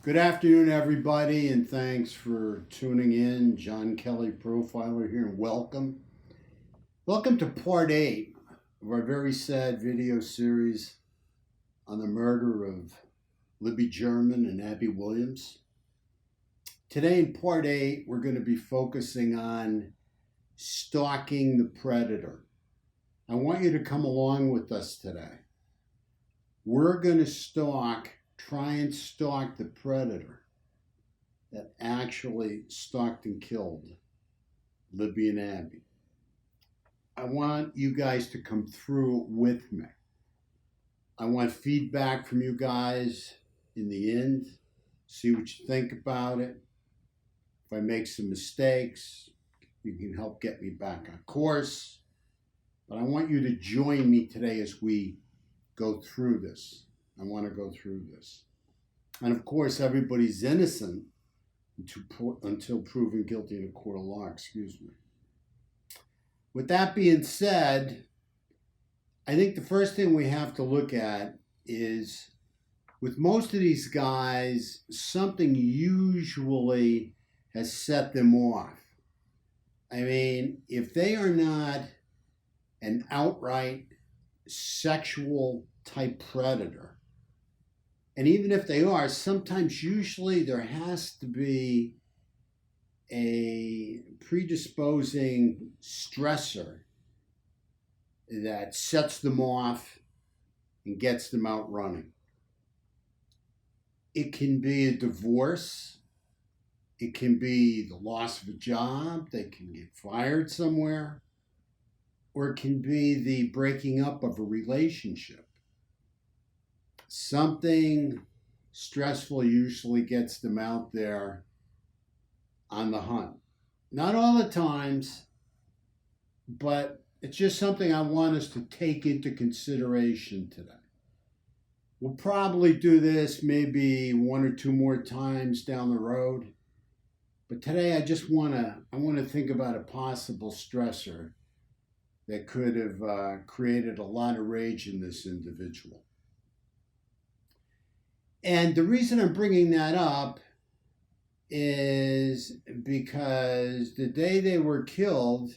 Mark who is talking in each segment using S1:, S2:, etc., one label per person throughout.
S1: Good afternoon, everybody, and thanks for tuning in. John Kelly Profiler here, and welcome. Welcome to part 8 of our very sad video series on the murder of Libby German and Abby Williams. Today, in part 8, we're going to be focusing on stalking the predator. I want you to come along with us today. We're going to try and stalk the predator that actually stalked and killed Libby and Abby. I want you guys to come through with me. I want feedback from you guys in the end. See what you think about it. If I make some mistakes, you can help get me back on course. But I want you to join me today as we go through this. I want to go through this. And of course, everybody's innocent until proven guilty in a court of law, With that being said, I think the first thing we have to look at is, with most of these guys, something usually has set them off. I mean, if they are not an outright sexual type predator, and even if they are, usually there has to be a predisposing stressor that sets them off and gets them out running. It can be a divorce. It can be the loss of a job. They can get fired somewhere. Or it can be the breaking up of a relationship. Something stressful usually gets them out there on the hunt. Not all the times, but it's just something I want us to take into consideration today. We'll probably do this maybe one or two more times down the road. But today I want to think about a possible stressor that could have created a lot of rage in this individual. And the reason I'm bringing that up is because the day they were killed,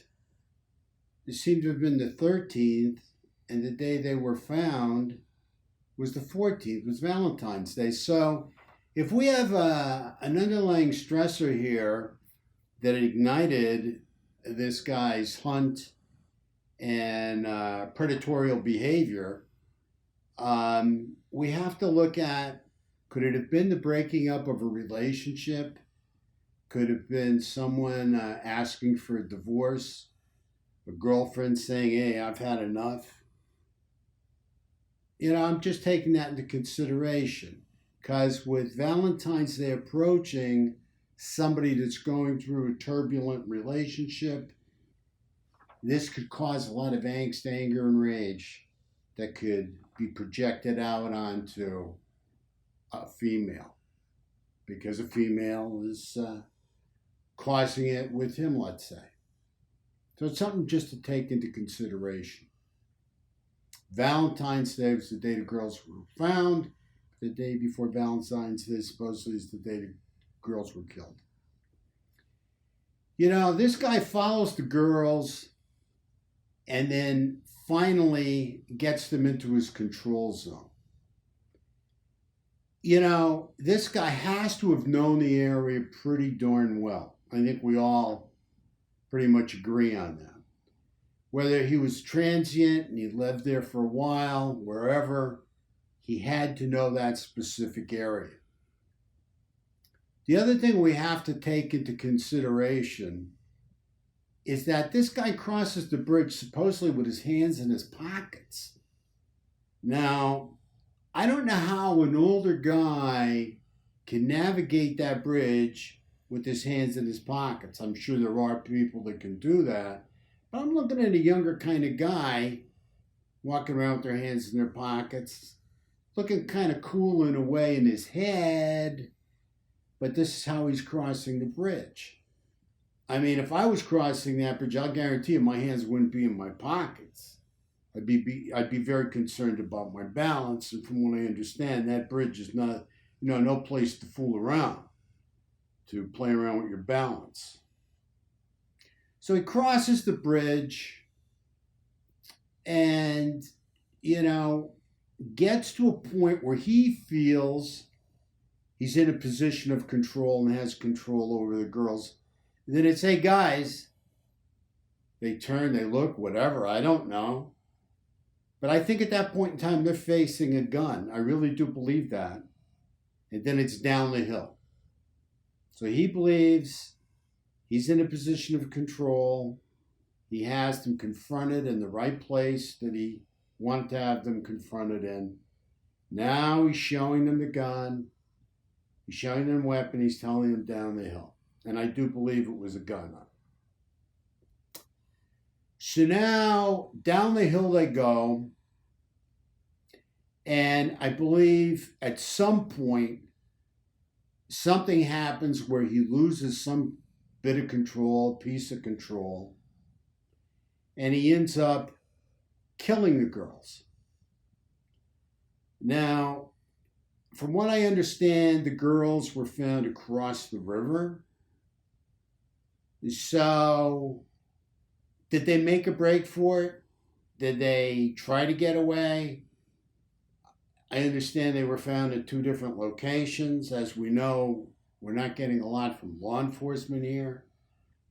S1: it seemed to have been the 13th, and the day they were found was the 14th, was Valentine's Day. So if we have an underlying stressor here that ignited this guy's hunt and predatory behavior, we have to look at, could it have been the breaking up of a relationship? Could have been someone asking for a divorce? A girlfriend saying, hey, I've had enough? I'm just taking that into consideration. Because with Valentine's Day approaching, somebody that's going through a turbulent relationship, this could cause a lot of angst, anger, and rage that could be projected out onto a female, because a female is causing it with him, let's say. So it's something just to take into consideration. Valentine's Day was the day the girls were found. The day before Valentine's Day supposedly is the day the girls were killed. This guy follows the girls and then finally gets them into his control zone. This guy has to have known the area pretty darn well. I think we all pretty much agree on that. Whether he was transient and he lived there for a while, wherever, he had to know that specific area. The other thing we have to take into consideration is that this guy crosses the bridge supposedly with his hands in his pockets. Now, I don't know how an older guy can navigate that bridge with his hands in his pockets. I'm sure there are people that can do that. But I'm looking at a younger kind of guy walking around with their hands in their pockets, looking kind of cool in a way in his head. But this is how he's crossing the bridge. I mean, if I was crossing that bridge, I'll guarantee you my hands wouldn't be in my pockets. I'd be very concerned about my balance, and from what I understand, that bridge is not no place to fool around, to play around with your balance. So he crosses the bridge and, gets to a point where he feels he's in a position of control and has control over the girls. And then it's, hey guys, they turn, they look, whatever, I don't know. But I think at that point in time, they're facing a gun. I really do believe that. And then it's down the hill. So he believes he's in a position of control. He has them confronted in the right place that he wanted to have them confronted in. Now he's showing them the gun. He's showing them a weapon. He's telling them down the hill. And I do believe it was a gun. So now down the hill they go. And I believe at some point, something happens where he loses some bit of control, piece of control, and he ends up killing the girls. Now, from what I understand, the girls were found across the river. So, did they make a break for it? Did they try to get away? I understand they were found at 2 different locations. As we know, we're not getting a lot from law enforcement here.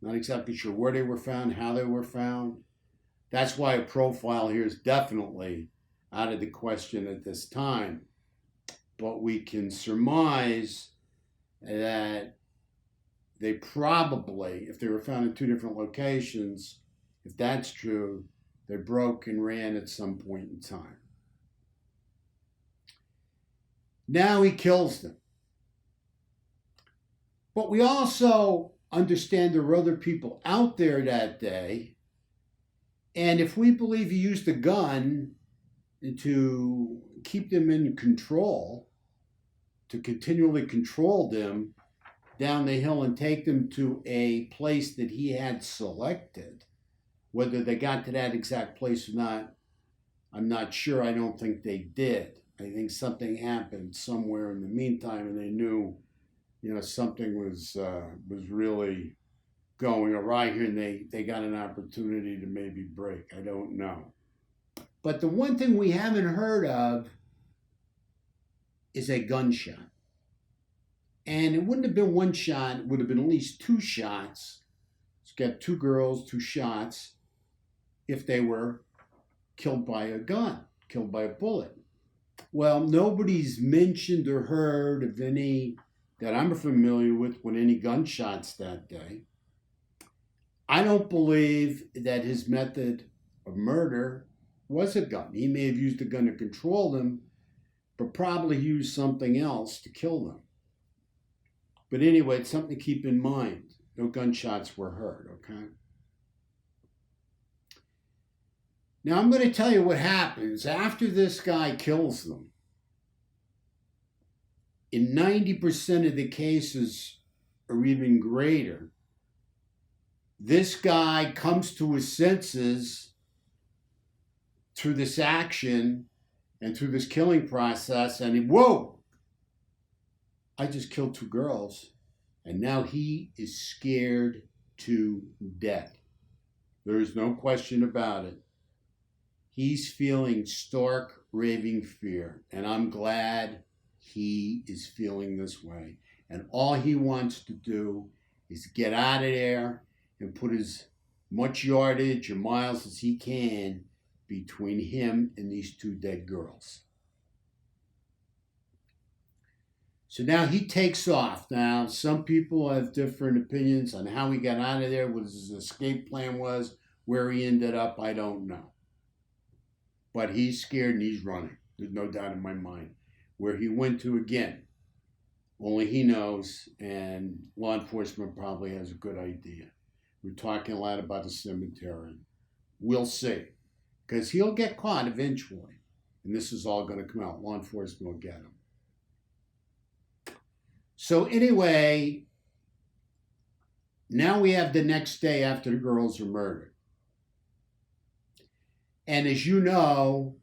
S1: Not exactly sure where they were found, how they were found. That's why a profile here is definitely out of the question at this time. But we can surmise that they probably, if they were found in 2 different locations, if that's true, they broke and ran at some point in time. Now he kills them. But we also understand there were other people out there that day. And if we believe he used a gun to keep them in control, to continually control them down the hill and take them to a place that he had selected, whether they got to that exact place or not, I'm not sure. I don't think they did. I think something happened somewhere in the meantime, and they knew, something was really going awry here, and they got an opportunity to maybe break. I don't know. But the one thing we haven't heard of is a gunshot. And it wouldn't have been one shot. It would have been at least 2 shots. It's got 2 girls, 2 shots, if they were killed by a gun, killed by a bullet. Well, nobody's mentioned or heard of any that I'm familiar with any gunshots that day. I don't believe that his method of murder was a gun. He may have used a gun to control them, but probably used something else to kill them. But anyway, it's something to keep in mind. No gunshots were heard, okay? Now, I'm going to tell you what happens after this guy kills them. In 90% of the cases, or even greater, this guy comes to his senses through this action and through this killing process, and whoa! I just killed 2 girls, and now he is scared to death. There is no question about it. He's feeling stark, raving fear, and I'm glad he is feeling this way. And all he wants to do is get out of there and put as much yardage or miles as he can between him and these 2 dead girls. So now he takes off. Now, some people have different opinions on how he got out of there, what his escape plan was, where he ended up, I don't know. But he's scared and he's running. There's no doubt in my mind. Where he went to again, only he knows, and law enforcement probably has a good idea. We're talking a lot about the cemetery. We'll see. Because he'll get caught eventually. And this is all going to come out. Law enforcement will get him. So anyway, now we have the next day after the girls are murdered. And as you know,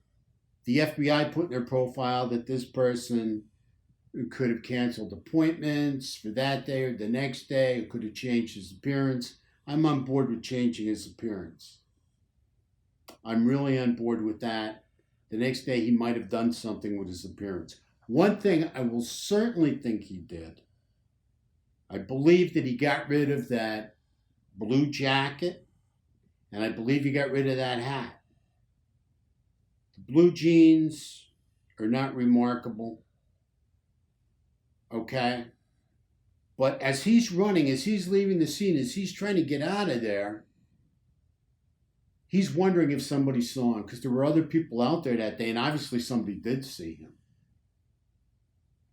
S1: the FBI put in their profile that this person could have canceled appointments for that day or the next day. It could have changed his appearance. I'm on board with changing his appearance. I'm really on board with that. The next day he might have done something with his appearance. One thing I will certainly think he did, I believe that he got rid of that blue jacket, and I believe he got rid of that hat. The blue jeans are not remarkable, okay? But as he's running, as he's leaving the scene, as he's trying to get out of there, he's wondering if somebody saw him, because there were other people out there that day, and obviously somebody did see him.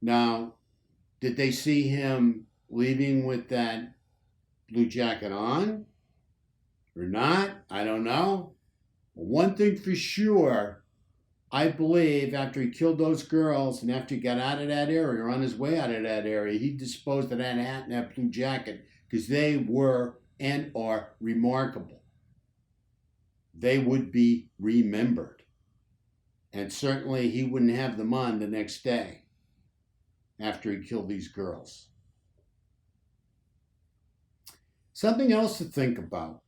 S1: Now, did they see him leaving with that blue jacket on or not? I don't know. But one thing for sure, I believe after he killed those girls and after he got out of that area or on his way out of that area, he disposed of that hat and that blue jacket because they were and are remarkable. They would be remembered. And certainly he wouldn't have them on the next day after he killed these girls. Something else to think about.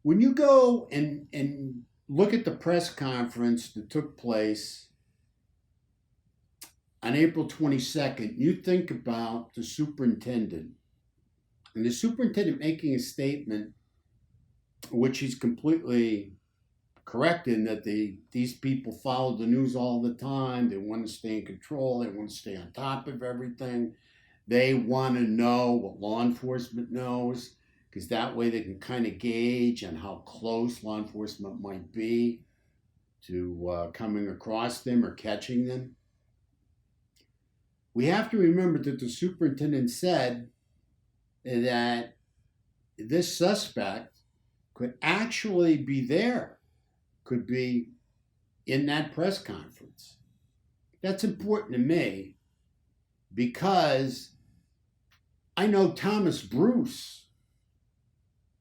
S1: When you go and look at the press conference that took place on April 22nd, you think about the superintendent. And the superintendent making a statement, which he's completely correct in, that these people follow the news all the time. They want to stay in control. They want to stay on top of everything. They want to know what law enforcement knows, because that way they can kind of gauge on how close law enforcement might be to coming across them or catching them. We have to remember that the superintendent said that this suspect could actually be there, could be in that press conference. That's important to me because I know Thomas Bruce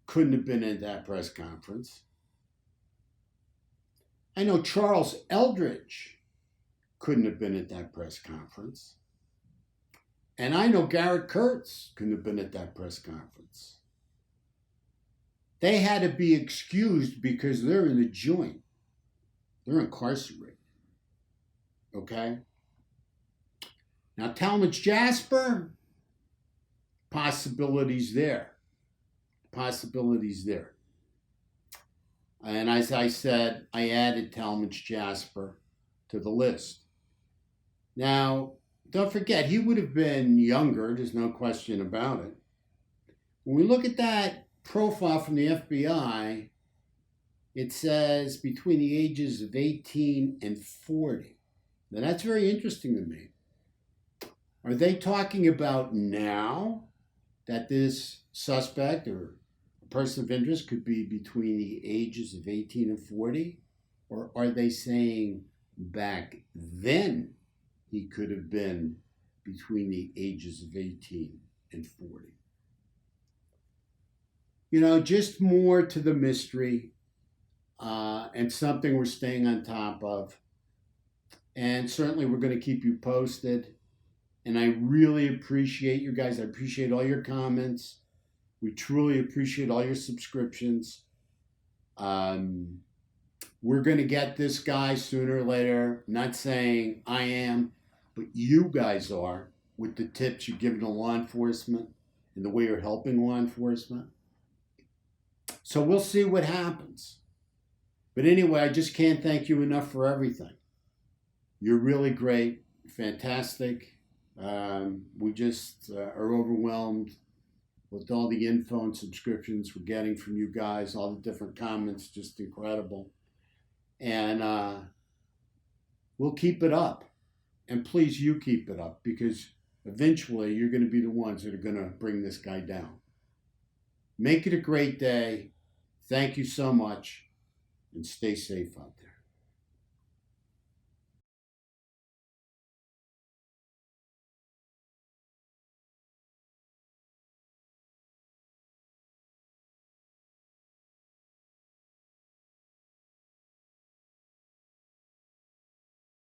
S1: couldn't have been at that press conference. I know Charles Eldridge couldn't have been at that press conference. And I know Garrett Kurtz couldn't have been at that press conference. They had to be excused because they're in the joint. They're incarcerated. Okay? Now, Talmadge Jasper, possibilities there. Possibilities there. And as I said, I added Talmadge Jasper to the list. Now, don't forget, he would have been younger. There's no question about it. When we look at that profile from the FBI, it says between the ages of 18 and 40. Now, that's very interesting to me. Are they talking about now that this suspect or a person of interest could be between the ages of 18 and 40? Or are they saying back then he could have been between the ages of 18 and 40? You know, just more to the mystery and something we're staying on top of. And certainly we're going to keep you posted. And I really appreciate you guys. I appreciate all your comments. We truly appreciate all your subscriptions. We're going to get this guy sooner or later. I'm not saying I am, but you guys are, with the tips you're giving to law enforcement and the way you're helping law enforcement. So we'll see what happens. But anyway, I just can't thank you enough for everything. You're really great, fantastic. We just are overwhelmed with all the info and subscriptions we're getting from you guys, all the different comments, just incredible. And we'll keep it up. And please, you keep it up, because eventually you're going to be the ones that are going to bring this guy down. Make it a great day. Thank you so much, and stay safe out there.